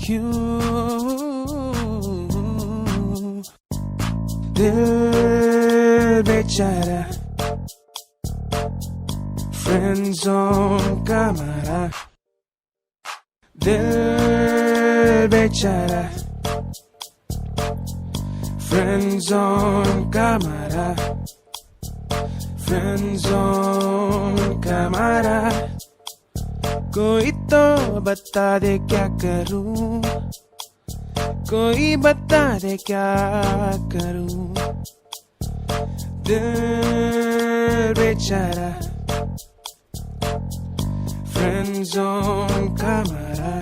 क्यों दिल बेचारा फ्रेंड जोन का मारा, दिल बेचारा फ्रेंड जोन का मारा, फ्रेंड जोन का मारा। कोई तो बता दे क्या करूं, कोई बता दे क्या करूं। दिल बेचारा फ्रेंड जोन का मारा,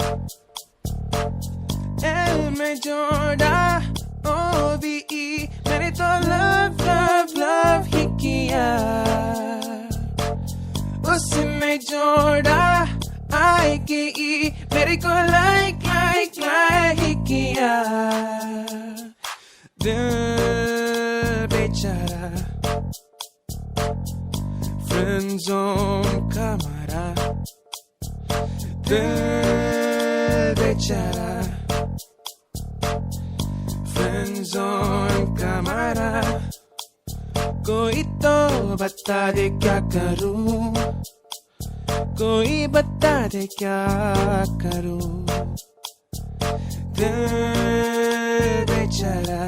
एल में जोड़ा OVE, मैंने तो लव लव लव ही किया। उसमें जोड़ा IKE, मेरे को लाइक लाइक लाइक ही किया। दिल बेचारा फ्रेंड जोन का मारा, दिल बेचारा फ्रेंड जोन का मारा। कोई तो बता दे क्या करूं, कोई बता दे क्या करूं। दिल बेचारा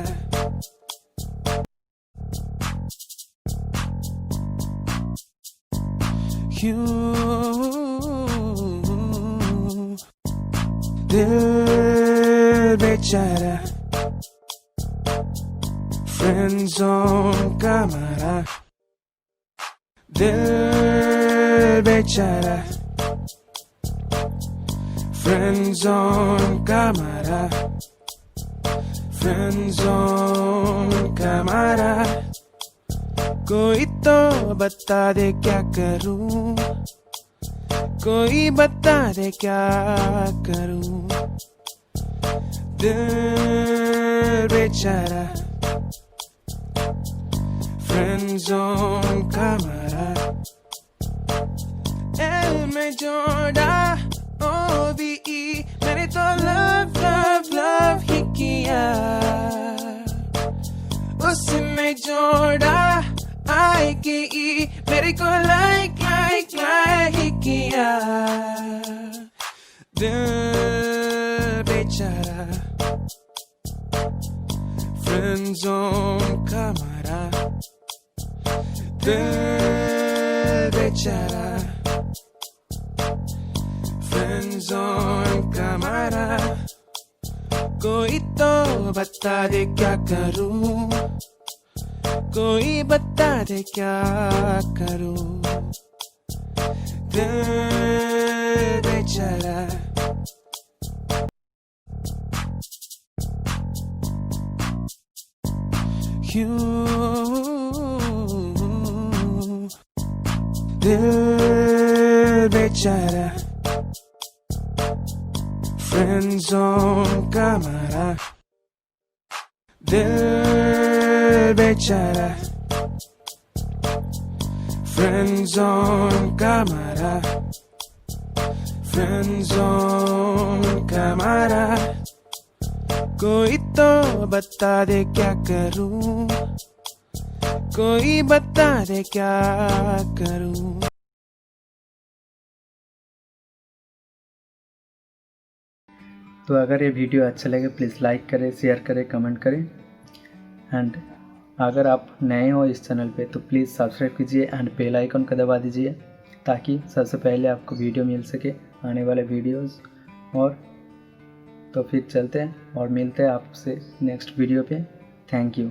क्यों दिल बेचारा फ्रेंड जोन का मारा, दिल बेचारा फ्रेंड जोन का मारा, फ्रेंड जोन का मारा। कोई तो बता दे क्या करूं, कोई बता दे क्या करूं। दिल बेचारा फ्रेंड जोन का मारा, एल में जोड़ा OVE, मैंने तो लव लव लव ही किया। उसमें जोड़ा IKE, मेरे को लाइक लाइक लाइक ही किया। दिल बेचारा फ्रेंड जोन का मारा, दिल बेचारा फ्रेंड जोन का मारा। कोई तो बता दे क्या करूं, कोई बता दे क्या करूं। दिल बेचारा क्यों दिल बेचारा फ्रेंड जोन का मारा, दिल बेचारा फ्रेंड जोन का मारा, फ्रेंड जोन का मारा। कोई तो बता दे क्या करूं, कोई बता दे क्या करूं। तो अगर ये वीडियो अच्छा लगे प्लीज़ लाइक करें, शेयर करें, कमेंट करें। एंड अगर आप नए हो इस चैनल पे तो प्लीज़ सब्सक्राइब कीजिए एंड बेल आइकन को दबा दीजिए ताकि सबसे पहले आपको वीडियो मिल सके आने वाले वीडियोस। और तो फिर चलते हैं और मिलते हैं आपसे नेक्स्ट वीडियो पे। Thank you.